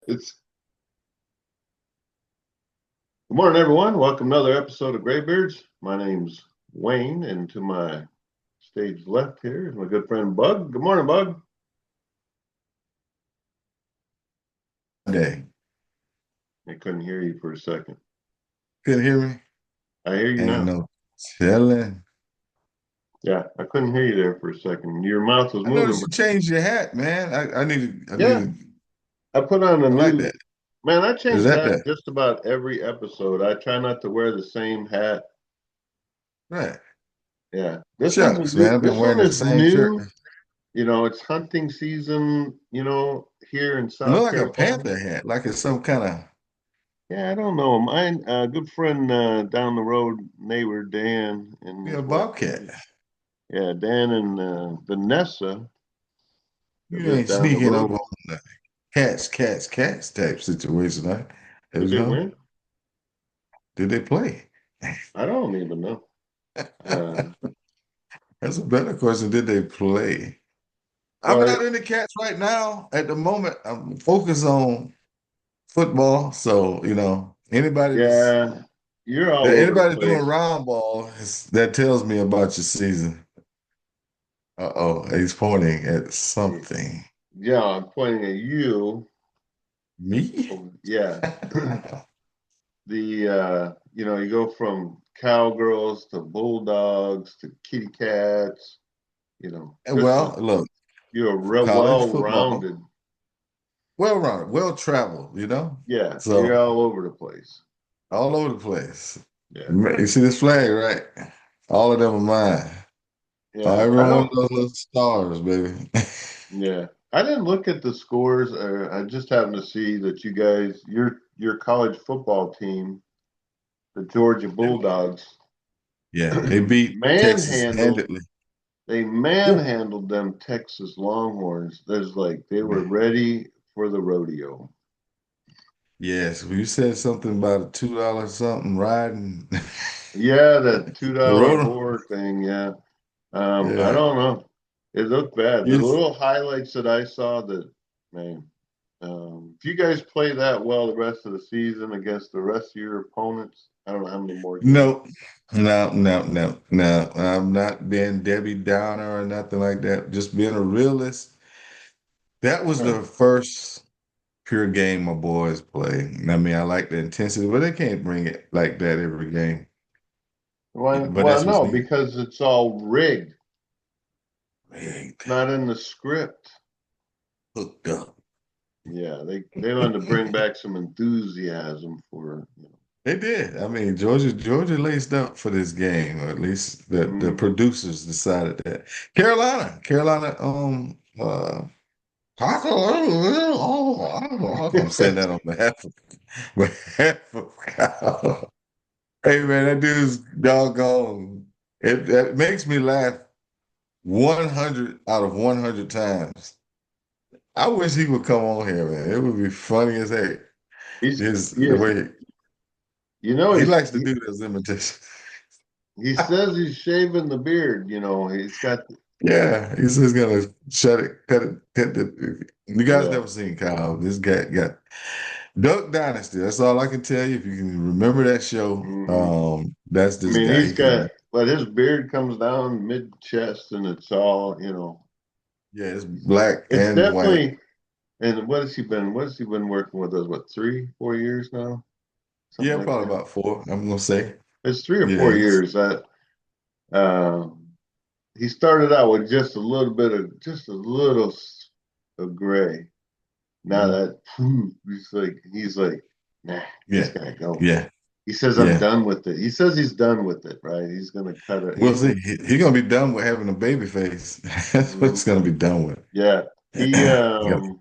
It's Good morning, everyone. Welcome to another episode of Graybeards. My name's Wayne, and to my stage left here is my good friend Bug. Good morning, Bug. Day. I couldn't hear you for a second. Couldn't hear me? I hear you Ain't now. no telling. Yeah, I couldn't hear you there for a second. Your mouth was I moving. noticed you changed your hat, man. I Yeah, needed, I put on a I like new that. man. I Is change that hats that? just about every episode. I try not to wear the same hat. Right. Yeah, this one's a Shucks, man. new. I've been This wearing one the is same shirt. new. It's hunting season. Here in It look South like a Carolina. Panther hat, like it's some kind of Yeah, I don't know. Mine, good friend down the road, neighbor Dan and his wife. bobcat. Yeah, Dan and Vanessa that You live ain't down the sneaking road. over on the cats type situation, right? There Did you they go. win? Did they play? I don't even know. Uh, That's a better question. Did they play? I'm well, not into cats right now. At the moment, I'm focused on football. So, yeah, you're all over the anybody doing place. round ball that tells me about your season. Uh-oh, he's pointing at something. Yeah, I'm pointing at you. Me? Oh, yeah, you go from cowgirls to bulldogs to kitty cats. Just Well, look, you're real college football, well-rounded. well-rounded, well-traveled. Yeah, So you're all over the place. all over the place. Yeah. You see this flag, right? All of them are mine. Yeah, Every I one of don't. those little stars, baby. Yeah, I didn't look at the scores. I just happened to see that your college football team, the Georgia Bulldogs, Yeah, they beat Texas manhandled. handedly. They Yeah. manhandled them Texas Longhorns. There's like they were ready for the rodeo. Yes, well, you said something about a $2 something riding. Yeah, that two The dollar rotor. horror thing. Yeah, I Yeah. don't know. It looked bad. The Yes. little highlights that I saw, that man. If you guys play that well the rest of the season against the rest of your opponents, I don't know how many more games. No, no. I'm not being Debbie Downer or nothing like that. Just being a realist. That was Huh. the first pure game my boys play. I mean, I like the intensity, but they can't bring it like that every game. But Well, that's what's no, needed. because it's all rigged. It's Rigged, not in the script. hooked up. Yeah, they wanted to bring back some enthusiasm for. They did. I mean, Georgia laced up for this game, or at least the Mhm. producers decided that. Carolina, I'm saying that on behalf of Kyle. Hey man, that dude's doggone. It makes me laugh 100 out of 100 times. I wish he would come on here, man. It would be funny as heck. He's The yeah, way you know he he's likes to he, do those imitations. he says he's shaving the beard. He's got Yeah, he's just gonna shut it, cut the. You guys yeah. never seen Kyle. This guy got Duck Dynasty. That's all I can tell you. If you can remember that show, Hmm. that's I this mean, guy. he's He can, got, but his beard comes down mid chest, and it's all. yeah, it's black It's and white. definitely. And what has he been working with us? What, 3, 4 years now? Something Yeah, like probably that. about four. I'm gonna say, It's 3 or 4 years. yes, Uh, he started out with just a little of gray. Now mhm. that he's like, nah, this Yeah, guy go. yeah, He says I'm yeah. done with it. He says he's done with it, right? He's gonna cut it. We'll see. He gonna be done with having a baby face. That's what Mhm. he's gonna be done with. Yeah. He You got-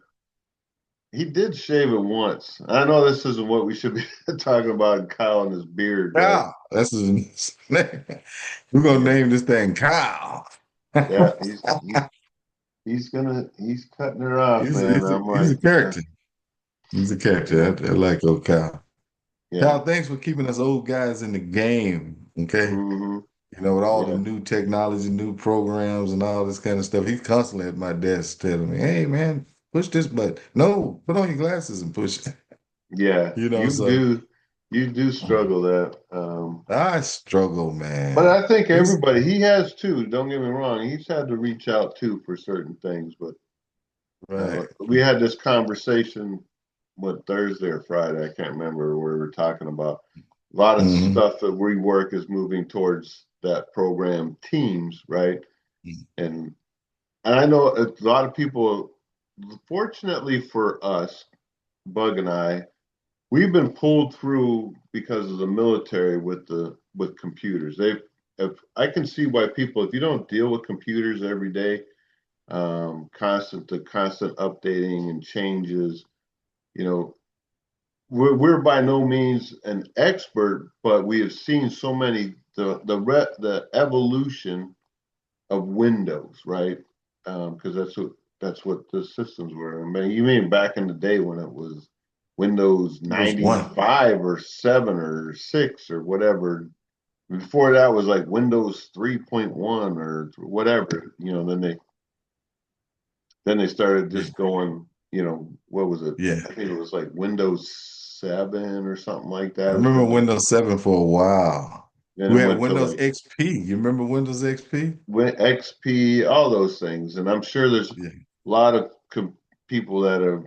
he did shave it once. I know this isn't what we should be talking about, Kyle and his beard, right? Kyle, that's his name. We're gonna Yeah. name this thing Kyle. Yeah, he's cutting her off, He's man. he's a, I'm he's a like, character. He's a character. yeah, I like old Kyle. yeah. Kyle, thanks for keeping us old guys in the game. Okay. Hmm. With all the Yeah. new technology, new programs, and all this kind of stuff, he's constantly at my desk telling me, "Hey, man, push this button. No, put on your glasses and push it. Yeah, You know, so you do struggle that. I struggle, But man. I think It's everybody, he has too, don't get me wrong, he's had to reach out too for certain things. But right. we had this conversation, what, Thursday or Friday, I can't remember, where we were talking about a lot of Hmm. stuff that we work is moving towards that program teams, right? And I know a lot of people, fortunately for us, Bug and I, we've been pulled through because of the military with computers. If I can see why people, if you don't deal with computers every day, constant updating and changes, you know, we're by no means an expert, but we have seen so many the evolution of Windows, right? Because that's what the systems were. I mean, you mean back in the day when it was Windows It was one. 95 or 7 or 6 or whatever. Before that was like Windows 3.1 or whatever. Then they started Yeah. just going. What was it? Yeah. I think it was like Windows 7 or something like I that. remember Then Windows 7 for a while. then We it had went to Windows like XP. You remember Windows XP? XP, all those things. And I'm sure there's a Yeah. lot of people that are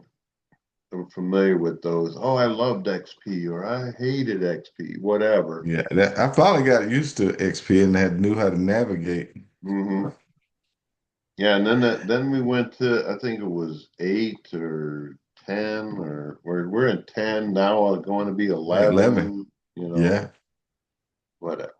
familiar with those. Oh, I loved XP or I hated XP, whatever. Yeah. I finally got used to XP and had knew how to navigate. Hmm. Yeah, and then we went to, I think it was 8 or 10, or we're in 10 now, going to be 11. 11. Yeah. Whatever.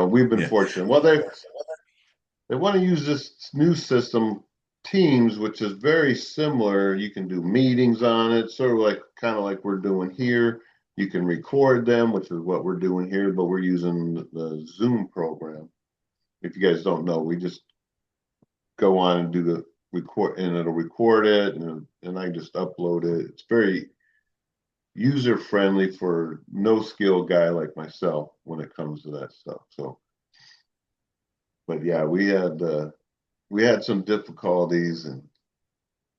We've been Yeah. fortunate. Well, they want to use this new system, Teams, which is very similar. You can do meetings on it, sort of like kind of like we're doing here. You can record them, which is what we're doing here, but we're using the Zoom program. If you guys don't know, we just go on and do the record, and it'll record it, and I just upload it. It's very user friendly for no skill guy like myself when it comes to that stuff. So, but yeah, we had some difficulties, and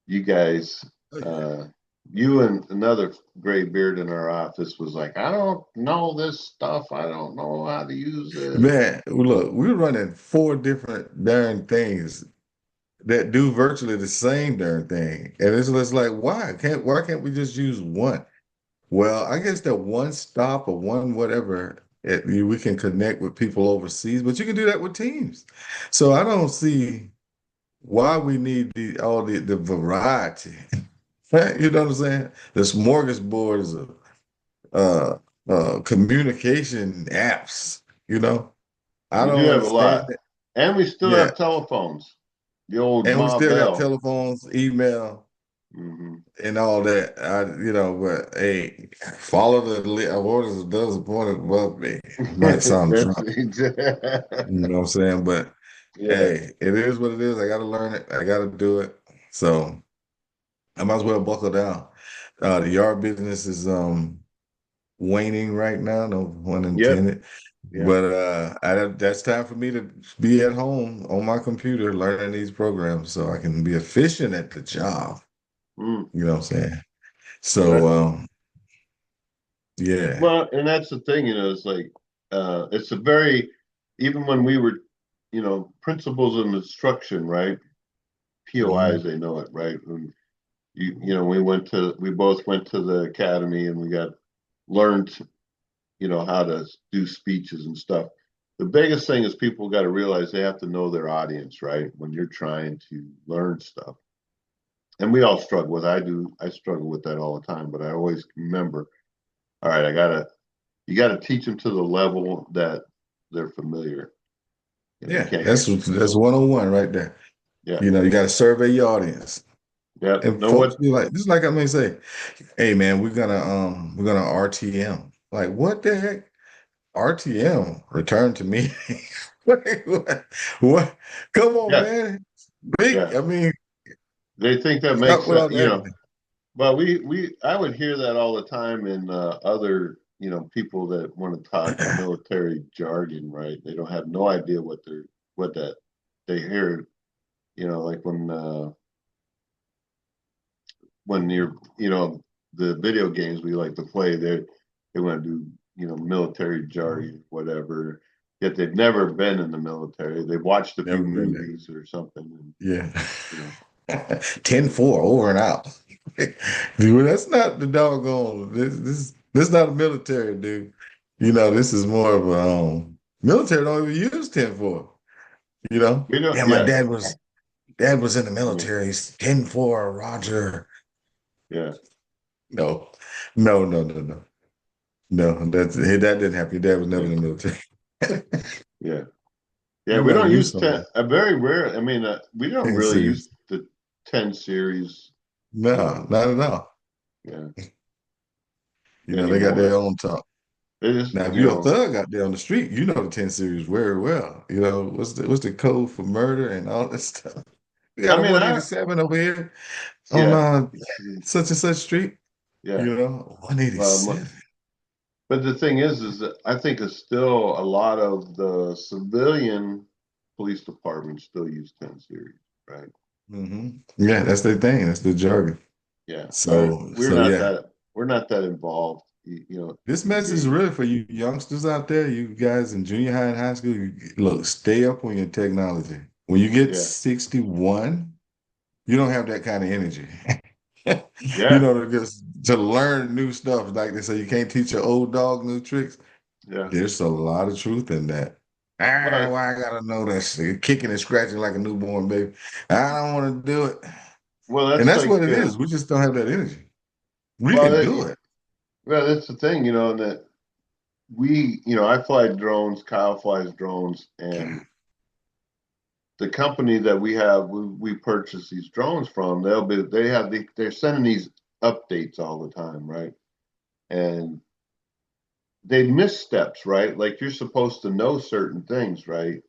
you guys, Oh, yeah. uh, you and another gray beard in our office was like, I don't know this stuff. I don't know how to use it. Man, look, we're running four different darn things that do virtually the same darn thing. And it's just like, why can't we just use one? Well, I guess that one stop or one whatever, we can connect with people overseas, but you can do that with Teams. So I don't see why we need all the variety. You know what I'm saying? The smorgasbords of communication apps, you know? I We do don't have a understand lot, it. and we still Yeah. have telephones. The old And we Ma still got Bell. telephones, email, Hmm. and all that. But hey, follow the orders of those appointed above me. Might sound That's Trump, you know what I'm saying? But yeah. hey, it is what it is. I got to learn it. I got to do it. So I might as well buckle down. The yard business is waning right now, no pun Yep. intended. Yep. But that's time for me to be at home on my computer learning these programs so I can be efficient at the job. Mm. You know what I'm saying? Well, So yeah. and that's the thing, it's like, it's a very, even when we were, principles of instruction, right? POIs, Mhm. they know it, right? And we both went to the academy, and we learned, how to do speeches and stuff. The biggest thing is people got to realize they have to know their audience, right? When you're trying to learn stuff. And we all struggle with, I struggle with that all the time, but I always remember, all right, you gotta teach them to the level that they're familiar. You Yeah, can't get, that's 101 right there. yeah, You got to survey your audience. yeah. And Know folks what? be like, just like I may say, hey man, we're gonna RTM. Like, what the heck? RTM, return to me. What? What? Come on, Yeah, man. Big, yeah. I mean, They think that stop makes with sense, all that. But I would hear that all the time in other, people that want to talk military jargon, right? They don't have no idea what that they hear, like when when you're, the video games we like to play, they want to do, military jargon, whatever. Yet they've never been in the military. They've watched a few Never been there. movies or something, and Yeah. you know, 10-4 over and out. Dude, that's not the doggone. This not a military, dude. This is more of a military don't even use 10-4. we don't. Yeah, my Yeah, dad was in the yeah, military. He's 10-4, Roger. yeah, No, no, no, no, no. No, that didn't happen. Your dad was never yeah, in the military. yeah, yeah. We Nobody don't used use something. 10. A very rare. I mean, we don't 10 really use series. the 10 series. No, Um, not at all. yeah, They got their anymore. own talk. They just, Now, if you're a thug out there on the street, you know the 10 series very well. What's the code for murder and all that stuff? We I got a mean, I 187 over here on yeah, such and such street. yeah. 187. But the thing is that I think it's still a lot of the civilian police departments still use 10 series, right? Yeah, that's their thing. That's their jargon. Yeah, but So yeah. we're not that involved. This message is You, really for you youngsters out there, you guys in junior high and high school. Look, stay up on your technology. When you get yeah, 61, you don't have that kind of energy. yeah, To learn new stuff. Like they say, you can't teach your old dog new tricks. yeah. There's a lot of truth in that. Ah, But why I gotta know that shit? Kicking and scratching like a newborn baby. I don't want to do it. well, And that's that's like what it is. We just don't have that energy. We well, can do it. that's the thing, that I fly drones, Kyle flies drones, and God. the company that we purchase these drones from, they're sending these updates all the time, right? And they miss steps, right? Like you're supposed to know certain things, right?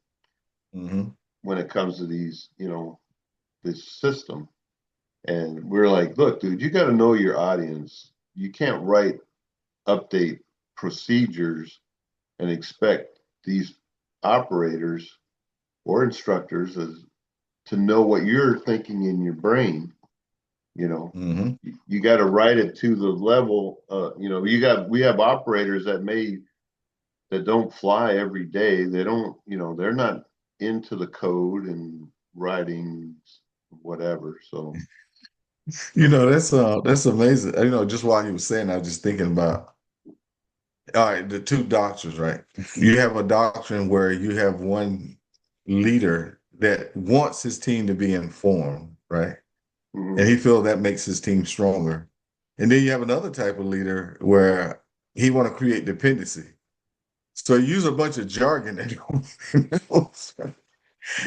Hmm. When it comes to this system. And we're like, look, dude, you got to know your audience. You can't write update procedures and expect these operators or instructors to know what you're thinking in your brain. You know, Hmm. you got to write it to the level. We have operators that don't fly every day. They don't, they're not into the code and writing whatever. So, That's amazing. Just while you were saying, I was just thinking about all right, the two doctrines, right? You have a doctrine where you have one leader that wants his team to be informed, right? And mhm. he feels that makes his team stronger. And then you have another type of leader where he want to create dependency. So he use a bunch of jargon that and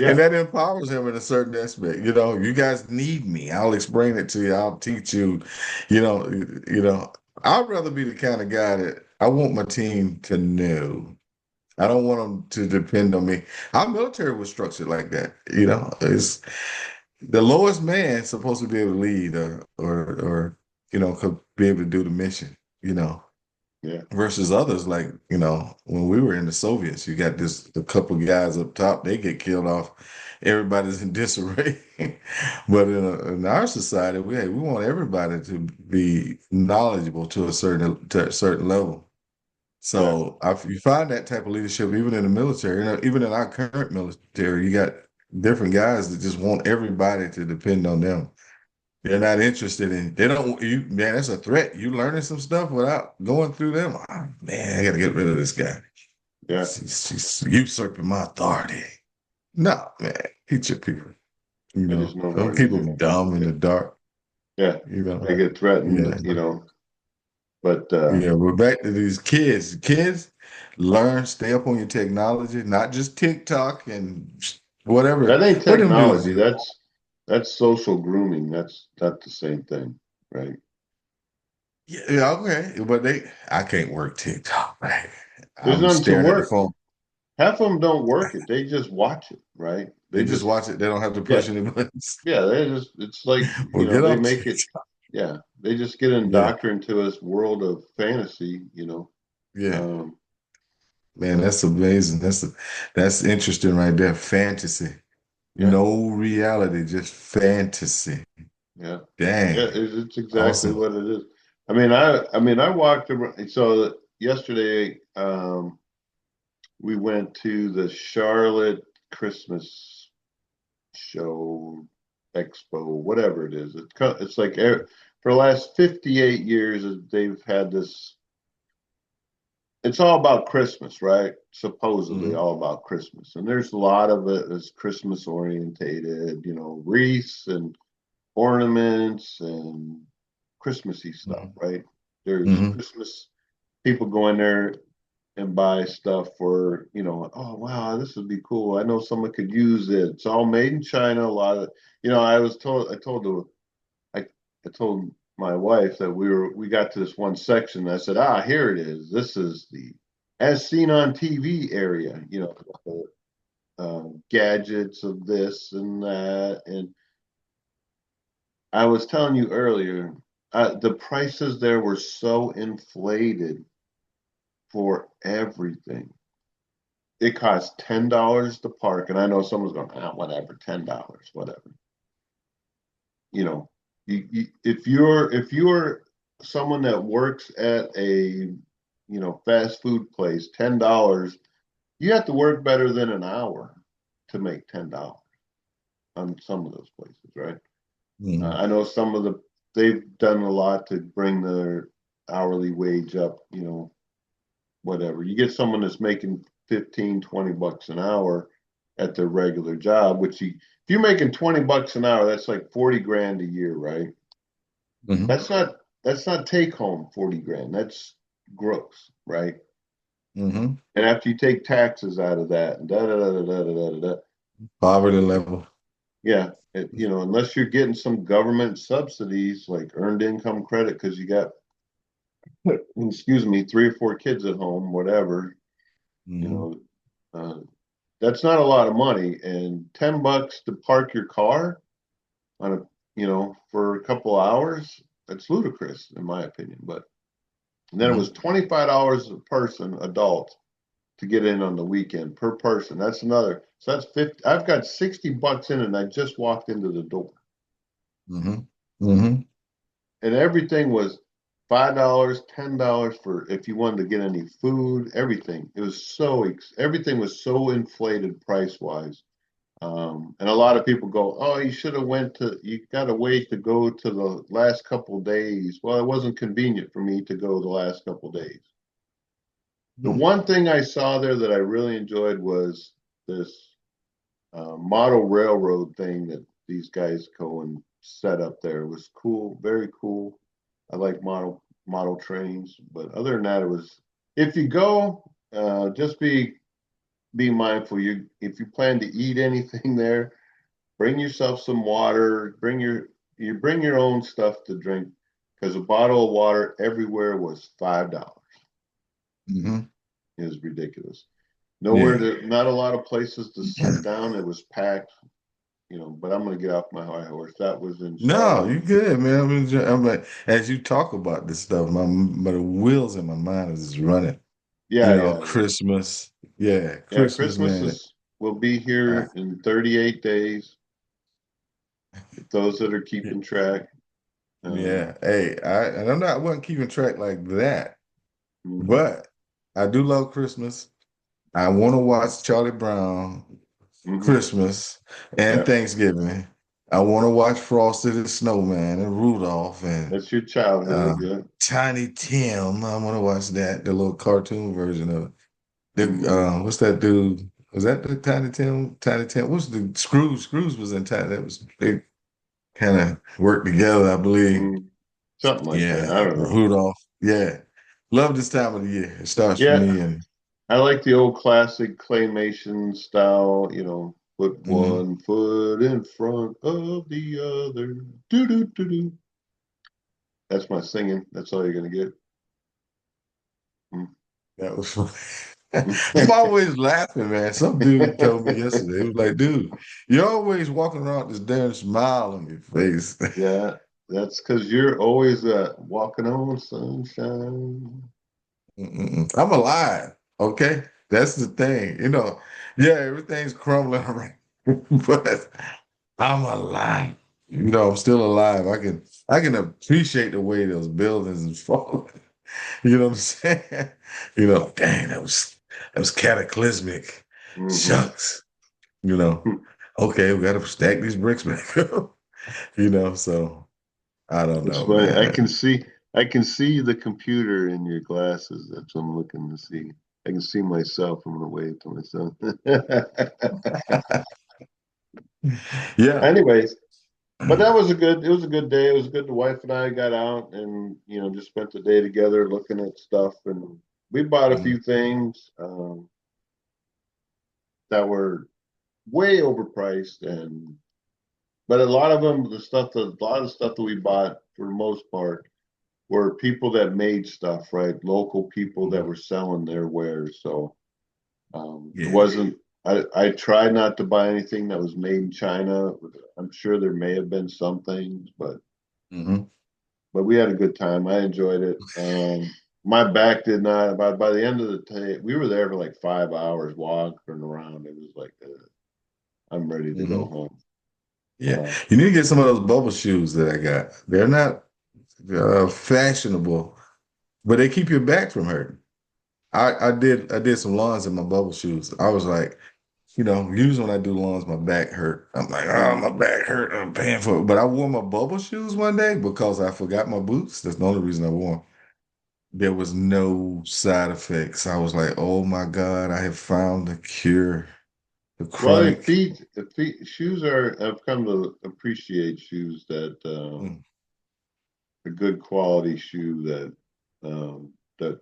Yeah, that empowers him in a certain aspect. You guys need me. I'll explain it to you. I'll teach you. You know, I'd rather be the kind of guy that I want my team to know. I don't want them to depend on me. Our military was structured like that. It's the lowest man supposed to be able to lead or could be able to do the mission. You know, yeah, versus others like when we were in the Soviets, you got this a couple guys up top, they get killed off, everybody's in disarray. But in our society, we want everybody to be knowledgeable to a certain level. yeah, So you find that type of leadership even in the military. Even in our current military, you got different guys that just want everybody to depend on them. They're not interested in. They don't. You man, that's a threat. You learning some stuff without going through them. Oh, man, I got to get rid of this guy. yeah. She's usurping my authority. No, man, teach your people. I just know Don't more keep than you. them dumb in Yeah, the dark. yeah. You know, They get threatened, yeah, but yeah. We're back to these kids. Kids, learn, stay up on your technology, not just TikTok and whatever. that ain't What them dudes technology. do? That's social grooming. That's not the same thing, right? Yeah, yeah, okay, but I can't work TikTok. Right? There's I'm nothing to staring at the work. phone. Half of them don't work it. They just watch it, right? They just watch it. They don't have to Yeah, push any buttons. yeah. It's like, Well, get they off make it, TikTok. yeah. They just get Yeah, indoctrinated into this world of fantasy. yeah, Um, man, that's amazing. That's interesting right there. Fantasy, yeah, no reality, just fantasy. Yeah. Yeah, Dang. it's exactly Awesome. what it is. I mean, I walked around. So yesterday, we went to the Charlotte Christmas show, expo, whatever it is. It's like for the last 58 years, they've had this. It's all about Christmas, right? Supposedly Hmm. all about Christmas, and there's a lot of it is Christmas orientated. You know, wreaths and ornaments and Christmassy stuff, right? There's Hmm. Christmas people go in there and buy stuff for, oh wow, this would be cool. I know someone could use it. It's all made in China. A lot of, I, I told my wife that we got to this one section. I said, here it is. This is the as seen on TV area. The gadgets of this and that, and I was telling you earlier, the prices there were so inflated for everything. It costs $10 to park, and I know someone's going, whatever, $10, whatever. You know, if you're someone that works at a fast food place, $10, you have to work better than an hour to make $10 on some of those places, right? Hmm. I know they've done a lot to bring their hourly wage up, whatever. You get someone that's making 15, $20 an hour at their regular job, if you're making $20 an hour, that's like 40 grand a year, right? Hmm. That's not take home 40 grand. That's gross, right? Hmm. And after you take taxes out of that, da da da da da da da da, Poverty level. yeah, unless you're getting some government subsidies like earned income credit because you got, excuse me, three or four kids at home, whatever, you Hmm. know, uh, that's not a lot of money. And $10 to park your car on for a couple hours, that's ludicrous in my opinion. But and then it was Hmm. $25 a person, adult, to get in on the weekend per person. That's another. So that's 50. I've got $60 in, and I just walked into the door, Hmm. Hmm. and everything was $5, $10 for if you wanted to get any food. Everything. It was everything was so inflated price wise. And a lot of people go, "Oh, you got to wait to go to the last couple days." Well, it wasn't convenient for me to go the last couple days. The Hmm. one thing I saw there that I really enjoyed was this model railroad thing that these guys go and set up there. It was cool, very cool. I like model trains, but other than that, it was. If you go, just be mindful. If you plan to eat anything there, bring yourself some water. Bring your own stuff to drink because a bottle of water everywhere was $5. Hmm. It was ridiculous. Yeah. Not a lot of places to sit down. It was packed, but I'm going to get off my high horse. That was in No, Charlotte. you good, man. I'm like, as you talk about this stuff, my the wheels in my mind is just running. Yeah, yeah, yeah. Christmas. Yeah, Yeah, Christmas, man. will be Uh, here in 38 days. Those that are keeping track. Um, yeah. Hey, I wasn't keeping track like that, mhm, but I do love Christmas. I want to watch Charlie Brown, mhm. Christmas, and Yeah, Thanksgiving. I want to watch Frosty the Snowman and Rudolph and that's your uh, childhood. Yeah. Tiny Tim. I want to watch that, the little cartoon version of it. Hmm. What's that dude? Was that the Tiny Tim? Tiny Tim? What's the Scrooge? Scrooge was in Tiny. That was they kind of worked together, I believe. Hmm. Something like that. I Yeah, don't know. Rudolph. Yeah, love this time of the year. It starts for Yeah, me, and I like the old classic claymation style. Put mhm. one foot in front of the other. Do do do do. That's my singing. That's all you're gonna get. That was fun. I'm always laughing, man. Some dude told me yesterday, he was like, dude, you're always walking around with this damn smile on your face. Yeah, that's because you're always walking on sunshine. Mm-mm. I'm alive. Okay. That's the thing. Yeah, everything's crumbling around, but I'm alive. I'm still alive. I can appreciate the way those buildings is falling. You know what I'm saying? Dang, that was cataclysmic. Hmm. Shucks. You know, okay, we gotta stack these bricks back up. So I don't It's know, funny. I man. can see I can see the computer in your glasses. That's what I'm looking to see. I can see myself. I'm gonna wave to myself. Yeah. Anyways, but that was a good. It was a good day. It was good. The wife and I got out and just spent the day together looking at stuff, and we bought a Mhm. few things that were way overpriced, and but a lot of them, a lot of stuff that we bought for the most part were people that made stuff, right? Local people that Mhm. were selling their wares. So it Yeah. wasn't. I tried not to buy anything that was made in China. I'm sure there may have been some things, Hmm. but we had a good time. I enjoyed it. My back did not. By the end of the day, we were there for like 5 hours walking around. It was like I'm ready to go Hmm. home. Yeah. Uh, You need to get some of those bubble shoes that I got. They're not fashionable, but they keep your back from hurting. I did some lawns in my bubble shoes. I was like, usually when I do lawns, my back hurt. I'm like, oh, my mhm. back hurt. I'm paying for it. But I wore my bubble shoes one day because I forgot my boots. That's the only reason I wore 'em. There was no side effects. I was like, oh my God, I have found the cure. The Well, chronic. the feet shoes are. I've come to appreciate shoes that Mm. a good quality shoe that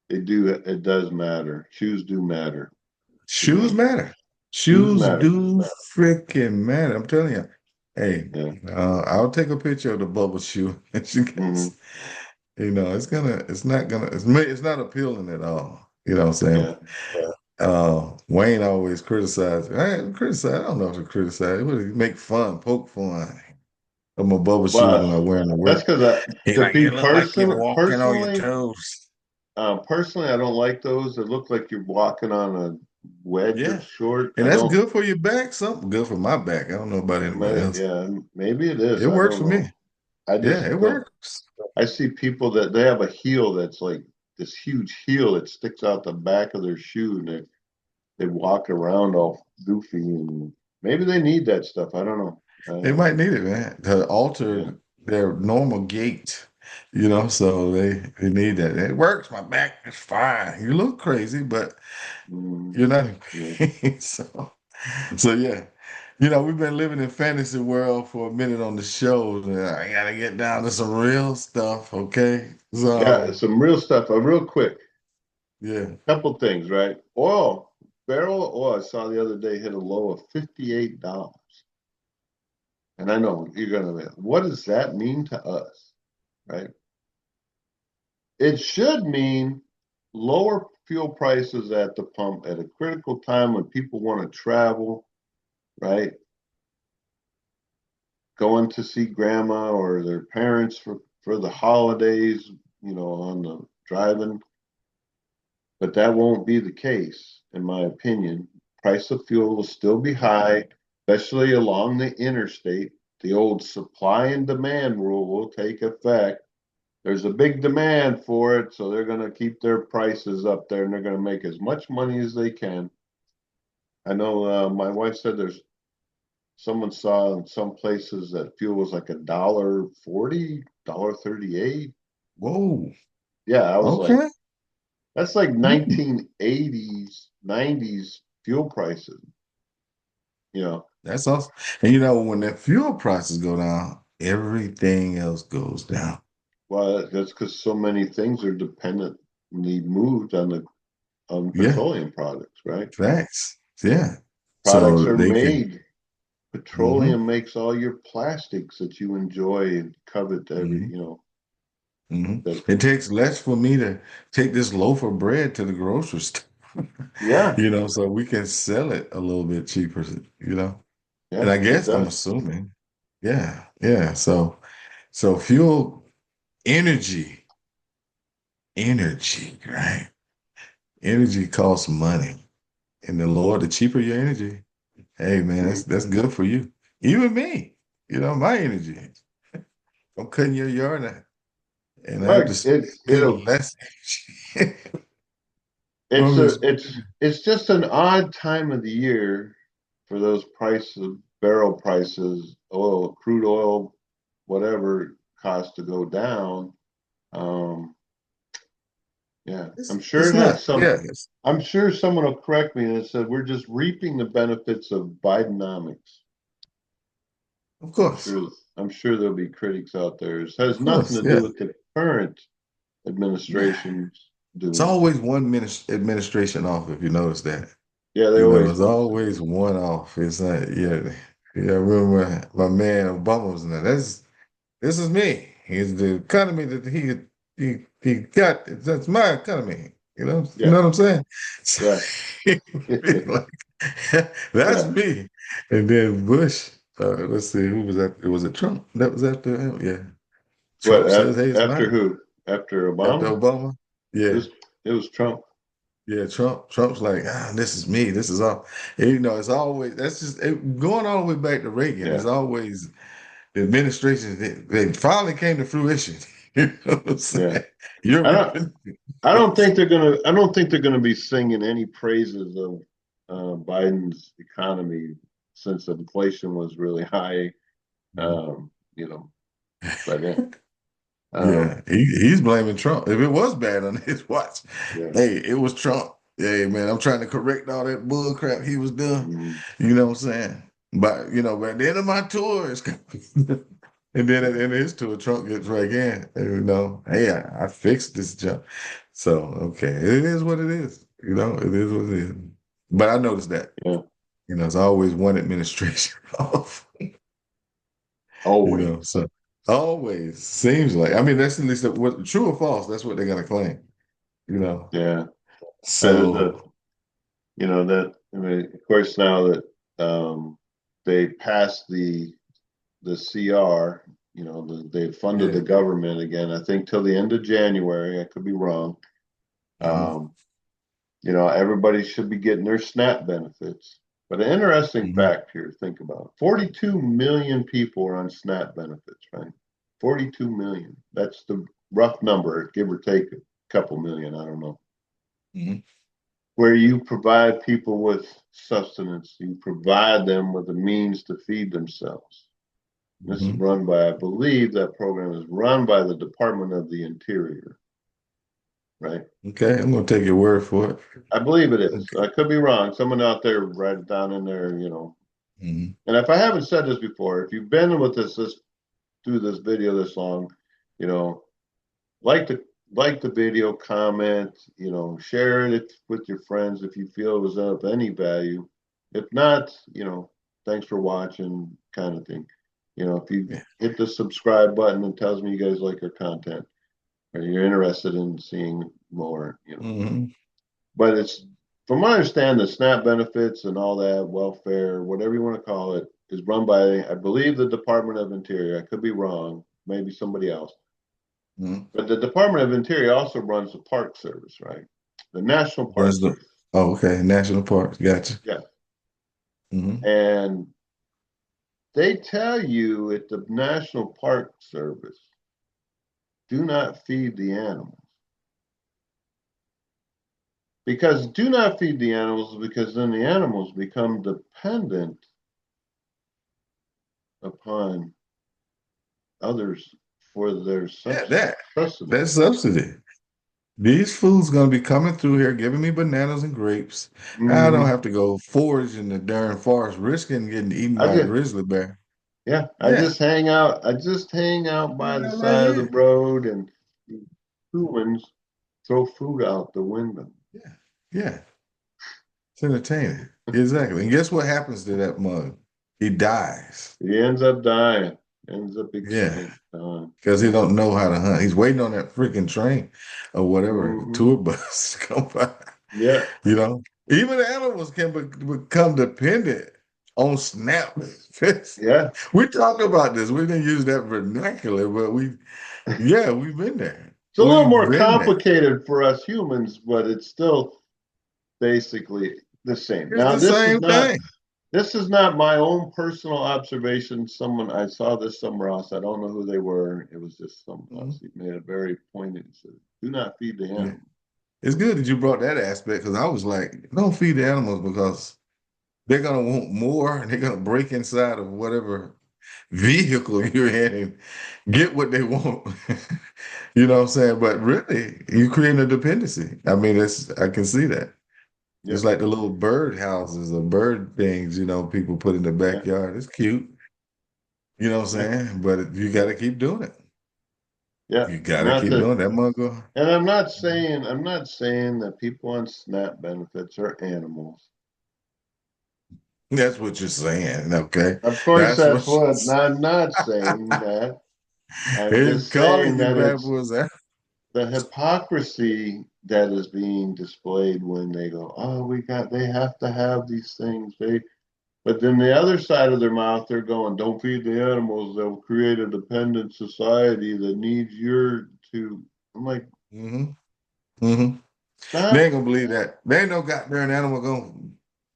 they do. It does matter. Shoes do matter. You Shoes know, matter. shoes Shoes matter. do freaking matter. I'm telling you. Hey, Yeah. I'll take a picture of the bubble shoe. And you Hmm. guys, it's not appealing at all. You know what I'm saying? Yeah. Wayne always criticized. I don't know if to criticize. He would make fun, poke fun of my bubble shoes when I Well, wear them to that's work. because He to like, be you look like you're walking on your personally, toes. personally, I don't like those. That look like you're walking on a wedge of Yeah. short. And I that's don't. good for your back. Something good for my back. I don't know about anybody else. Yeah, maybe it is. It I works don't for me. know. I Yeah, just it don't. works. I see people that they have a heel that's like this huge heel that sticks out the back of their shoe, and they walk around all goofy, and maybe they need that stuff. I don't know. They might need it, man, to Yeah. alter their normal gait. So they need that. It works. My back is fine. You look crazy, but Mm, you're not in yeah. pain. So yeah. We've been living in fantasy world for a minute on the show. I gotta get down to some real stuff, okay? Yeah, So some real stuff. Real quick, yeah. couple things, right? Oil, barrel of oil, I saw the other day hit a low of $58. And I know you're gonna, what does that mean to us, right? It should mean lower fuel prices at the pump at a critical time when people want to travel, right? Going to see grandma or their parents for the holidays, on the driving. But that won't be the case, in my opinion. Price of fuel will still be high, especially along the interstate. The old supply and demand rule will take effect. There's a big demand for it, so they're going to keep their prices up there and they're going to make as much money as they can. I know my wife said someone saw in some places that fuel was like $1.40, $1.38. Whoa. Yeah, I was like, Okay. that's like Hmm. 1980s, 90s fuel prices, you know. That's awesome. And when the fuel prices go down, everything else goes down. Well, that's because so many things are dependently moved on Yeah, petroleum products, right? facts. Yeah. Products So are they can. made. Hmm. Petroleum makes all your plastics that you enjoy and covet every, Hmm. Hmm. that It takes less for me to take this loaf of bread to the grocery store, yeah, so we can sell it a little bit cheaper, And yeah, I it guess I'm does. assuming, yeah, yeah. So fuel, energy, energy, right? Energy costs money. And the lower, the cheaper your energy. Hey man, that's Mhm. good for you. Even me. my energy. I'm cutting your yard out, and I have to Right. spend less energy. It's Well, a it's just an odd time of the year for those prices, barrel prices, oil, crude oil, whatever cost to go down. Um, yeah, it's not. Yeah, I'm sure someone will correct me and said we're just reaping the benefits of Bidenomics. of I'm course, sure I'm sure there'll be critics out there. It of has nothing course. to do Yeah, with the current yeah. administration's It's doing. always one administration off. If you notice that, Yeah, they always it's do. always one off. It's not. Yeah, yeah. I remember my man Obama was in there. This is me. He's the economy that he got. That's my economy. You Yeah, know what I'm saying? So, yeah, like, that's yeah. me. And then Bush. Let's see, who was that? Was it Trump? That was after him. Yeah. What Trump says, "Hey, it's after mine." who? After After Obama? Obama. It Yeah. was it was Trump. Yeah, Trump's like, this is me. This is all. And, it's always that's just going all the way back to Reagan. It's Yeah, always the administration. They finally came to fruition. You know what I'm yeah. saying? You're I don't. reaping. I don't think they're gonna. I don't think they're gonna be singing any praises of Biden's economy since inflation was really high. You know, but yeah, Yeah, um, he's blaming Trump. If it was bad on his watch, yeah. hey, it was Trump. Hey, man, I'm trying to correct all that bull crap he was doing. Mm, You know what I'm saying? But by the end of my tour is coming. And then at the end of his tour, Trump gets right in. And, hey, I fixed this jump. So, okay, it is what it is. It is what it is. But I noticed that, yeah, it's always one administration off. always. So always seems like, I mean, that's at least what true or false, that's what they're gonna claim, you know. Yeah, the So that. I mean, of course, now that they passed the CR, they funded yeah. the government again. I think till the end of January. I could be wrong. Hmm. Um, everybody should be getting their SNAP benefits. But an interesting Hmm. fact here, think about it. 42 million people are on SNAP benefits, right? 42 million. That's the rough number, give or take a couple million, I don't know. Hmm. Where you provide people with sustenance, you provide them with the means to feed themselves. This is Hmm. run by, I believe that program is run by the Department of the Interior, right? Okay, I'm gonna take your word for it. I believe it is. Okay. I could be wrong. Someone out there write it down in there. Hmm. And if I haven't said this before, if you've been with us through this video this long, you know, like the video, comment, share it with your friends if you feel it was of any value. If not, thanks for watching, kind of thing. If you Yeah. hit the subscribe button, it tells me you guys like our content or you're interested in seeing more. Hmm. But it's from what I understand, the SNAP benefits and all that welfare, whatever you want to call it, is run by, I believe, the Department of Interior. I could be wrong, maybe somebody else. Hmm. But the Department of Interior also runs the Park Service, right? The National Park Runs the Service. Oh, okay. National parks, gotcha. Yeah. Hmm. And they tell you at the National Park Service, do not feed the animals. Because do not feed the animals because then the animals become dependent upon others for their Yeah, that's sustenance. subsidy. These foods gonna be coming through here, giving me bananas and grapes. I don't Mm, have to go forage in the darn forest, risking getting eaten I by a just, grizzly bear. yeah, I Yeah, just hang out. I just hang out by the right side of the here. road, and humans throw food out the window. Yeah, yeah. It's entertaining. Exactly. And guess what happens to that mug? He dies. He ends up dying, ends up Yeah, extinct. because he don't know how to hunt. He's waiting on that freaking train or whatever Hmm. tour bus to come by. Yeah, Even the animals can become dependent on Snap. yeah. We talked about this. We didn't use that vernacular, but we've been there. It's a little We've more been there. complicated for us humans, but it's still basically the same. It's Now, the this is same not thing. this is not my own personal observation. Someone I saw this somewhere else. I don't know who they were. It was just someone else. Mhm. He made it very pointed. He said, "Do not feed the Yeah. animals." It's good that you brought that aspect because I was like, don't feed the animals because they're gonna want more and they're gonna break inside of whatever vehicle you're in and get what they want. You know what I'm saying? But really, you creating a dependency. I mean, it's I can see that. It's Yep. like the little bird houses or bird things, people put in the Yeah. backyard. It's cute, you know what I'm Yeah. saying? But you got to keep doing it. Yeah. You got to Not keep that. doing it. That muggle. And I'm not saying that people on SNAP benefits are animals. That's what you're saying. Okay. Of course, That's that's what what you're I'm not saying that. I'm He's just calling saying you that it's backwards. the hypocrisy that is being displayed when they go, "Oh, they have to have these things." But then the other side of their mouth, they're going, "Don't feed the animals. They'll create a dependent society that needs your to." I'm like, hmm hmm They stop. ain't gonna believe that. They ain't no goddamn animal gonna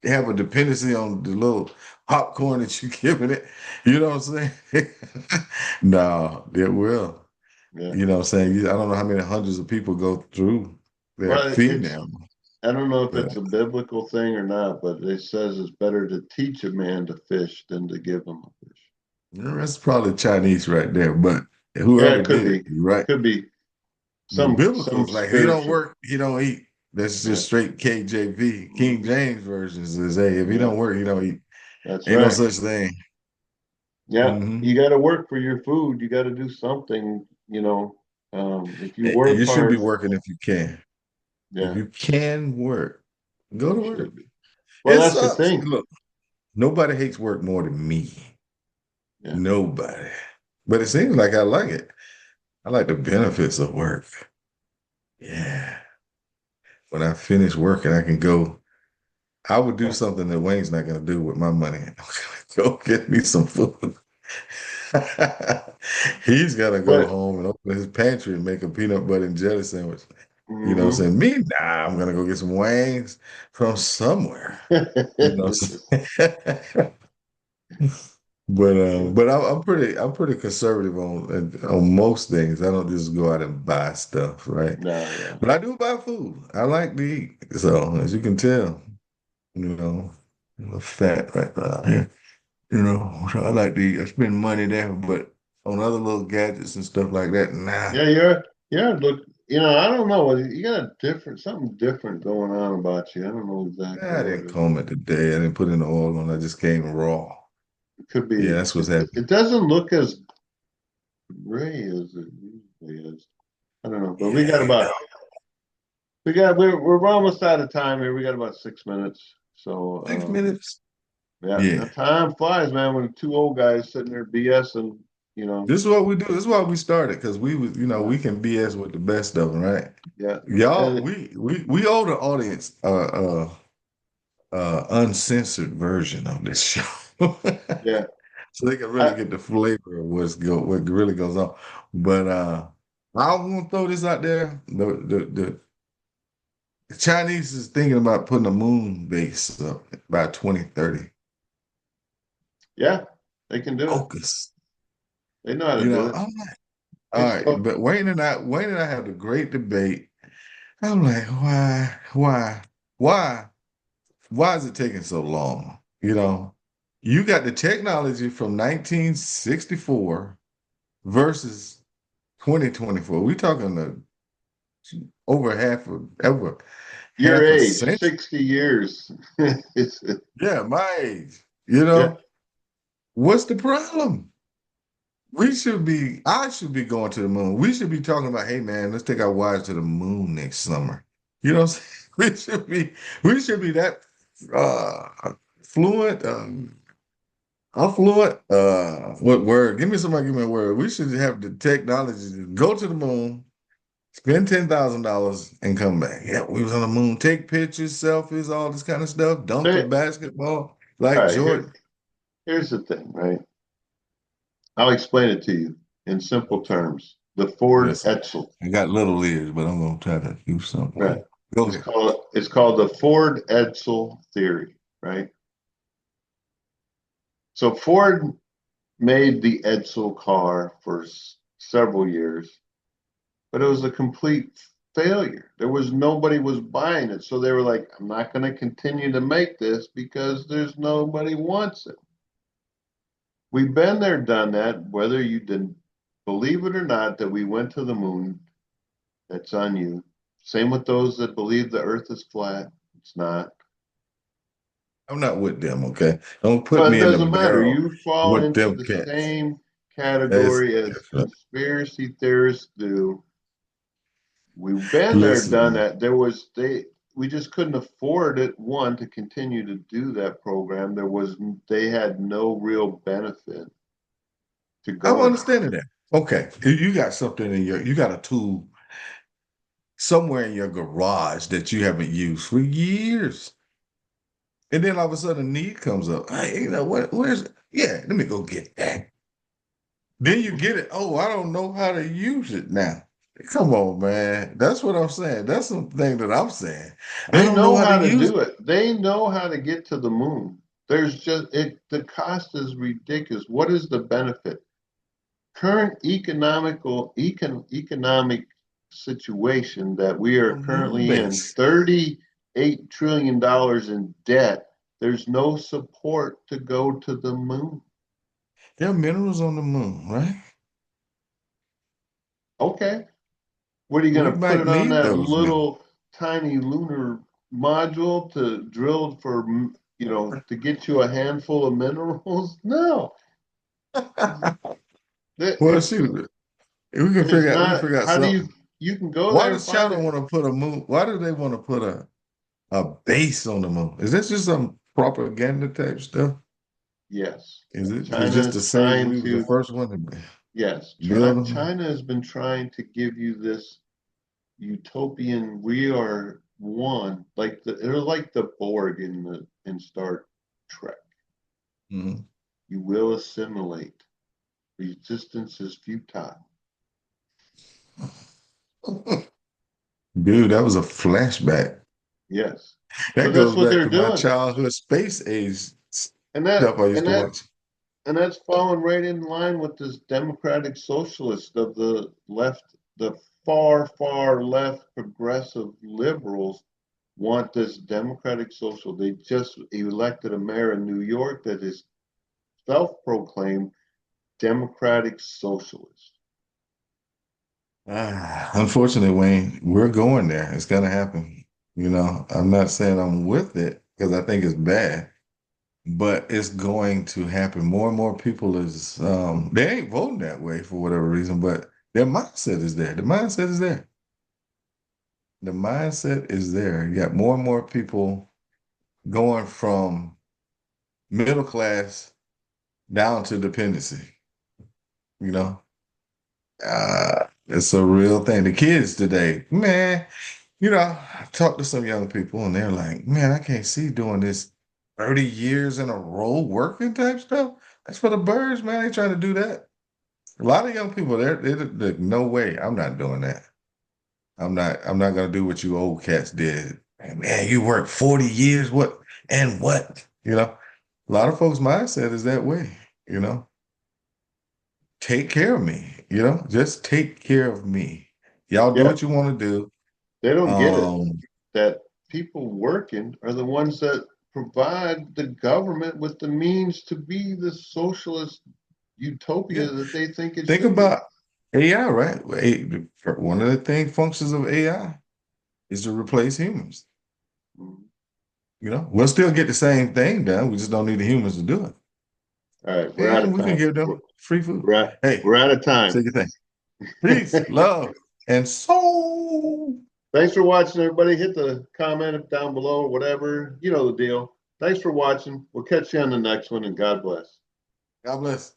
have a dependency on the little popcorn that you giving it. You know what I'm saying? No, it will. Yeah. You know what I'm saying? I don't know how many hundreds of people go through their Well, feeding it's them, I don't know if but it's a biblical thing or not, but it says it's better to teach a man to fish than to give him a fish. that's probably Chinese right there. But Yeah, whoever it could did it, be. you're right. Could be The biblical some is like, if he don't spiritual. work, he don't eat. That's Yeah. just straight KJV. King Hmm. James version says, hey, if he Yeah. don't work, he don't eat. That's Ain't no right. such thing. Yeah. Hmm You got to work for your food. You got to do something, if you work You should be hard, working if you can. If yeah, you can work, go to you work. should be. Well, It that's the sucks. thing. Look, nobody hates work more than me. Yeah. Nobody. But it seems like I like it. I like the benefits of work. Yeah. When I finish working, I can go. I would do Yeah. something that Wayne's not going to do with my money. Go get me some food. He's got to go But, home and open his pantry and make a peanut butter and jelly sandwich. You know what hmm I'm saying? Me, nah, I'm going to go get some wings from somewhere. You know what I'm saying? But I'm pretty conservative on most things. I don't just go out and buy stuff, right? no, yeah. But I do buy food. I like to eat. So as you can tell, you know, I'm a fat right now here. So I like to eat. I spend money there, but on other little gadgets and stuff like that, nah. Yeah, look, I don't know. You got something different going on about you. I don't know exactly I what didn't it comb it today. I didn't put in the oil on. I just came raw. could Yeah, be. that's what's happening. It doesn't look as gray as it usually is. I don't know, but Yeah, we're almost out of time here. We got about 6 minutes. So 6 minutes. yeah, Yeah. time flies, man. When two old guys sitting there BSing, you know. This is what we do. This is why we started because Yeah, we can BS with the best of them, right? yeah, Y'all, and we owe the audience uncensored version of this show, yeah. so they can really I, get the flavor of what really goes on. But I want to throw this out there. The Chinese is thinking about putting a moon base up by 2030. yeah, they can do it. Focus. They know how to do it. I'm like, all It's right, called but Wayne and I have the great debate. I'm like, why, why is it taking so long? You got the technology from 1964 versus 2024. We talking over your half a age, century. 60 years. It's Yeah, my age. yeah. What's the problem? I should be going to the moon. We should be talking about, hey man, let's take our wives to the moon next summer. You know what I'm saying? We should be that fluent, affluent. What word? Give me a word. We should have the technology to go to the moon, spend $10,000 and come back. Yeah, we was on the moon, take pictures, selfies, all this kind of stuff, dunk a They, basketball all like right, Jordan. here's the thing, right? I'll explain it to you in simple terms. The Ford Listen, Edsel, I got little ears, but I'm gonna try to do something with right? it. Go ahead. It's called the Ford Edsel theory, right? So Ford made the Edsel car for several years, but it was a complete failure. There was nobody was buying it. So they were like, I'm not going to continue to make this because there's nobody wants it. We've been there, done that, whether you didn't believe it or not, that we went to the moon. That's on you. Same with those that believe the earth is flat. It's not. I'm not with them, okay? Don't put Well, it me in the doesn't matter. barrel You fall with into them the cats. same That's category as different. conspiracy theorists do. We've been there, done Listen, that. We just couldn't afford it, one, to continue to do that program. They had no real benefit to I'm going. understanding that. Okay, you got something you got a tool somewhere in your garage that you haven't used for years. And then all of a sudden a need comes up. Hey, you know what? Where's it? Yeah, let me go get that. Then you get it. Oh, I don't know how to use it now. Come on, man. That's what I'm saying. That's something that I'm saying. I They don't know know how to how to use do it. They know how to get to the moon. There's just it. The cost is ridiculous. What is the benefit? Current economic situation that we a are moon currently in, base. $38 trillion in debt. There's no support to go to the moon. There are minerals on the moon, right? Okay, what are you We going to put might it on need that those minerals. little tiny lunar module to drill for, to get you a handful of minerals? No, Well, it's shoot, we can not. figure out How do something. you can go Why there and does find China it? want to put a moon? Why do they want to put a base on the moon? Is this just some propaganda type stuff? Is Is it is China just is to say trying we was the to, first one to yes, build them? China has been trying to give you this utopian, we are one, they're like the Borg in Star Trek. Mhm. You will assimilate. Resistance is futile. Dude, that was a flashback. Yes. So That that's goes what back they're to my doing. childhood space age And that stuff I used and to that watch. and that's falling right in line with this democratic socialist of the left, the far, far left progressive liberals want this democratic social. They just elected a mayor in New York that is self-proclaimed democratic socialist. Unfortunately, Wayne, we're going there. It's gonna happen. You know, I'm not saying I'm with it because I think it's bad, but it's going to happen. More and more people is they ain't voting that way for whatever reason, but their mindset is there. The mindset is there. The mindset is there. You got more and more people going from middle class down to dependency. You know, it's a real thing. The kids today, man, you know, I talked to some young people and they're like, man, I can't see doing this 30 years in a row working type stuff. That's for the birds, man. They trying to do that. A lot of young people, they're no way, I'm not doing that. I'm not gonna do what you old cats did. Man, you worked 40 years, what and what? You know, a lot of folks' mindset is that way, you know. Take care of me, you know, just take care of me. Y'all do Yeah, what you want to do. they don't get it Um, that people working are the ones that provide the government with the means to be the socialist utopia yeah. that they think it Think should be. about AI, right? One of the thing functions of AI is to replace humans. Mm. You know, we'll still get the same thing done. We just don't need the humans to do it. All right, we're out And of we can time. give We're, them free food. we're out, Hey, we're out of say time. your thing. Peace, love, and soul. Thanks for watching, everybody. Hit the comment down below or whatever. You know the deal. Thanks for watching. We'll catch you on the next one, and God bless. God bless.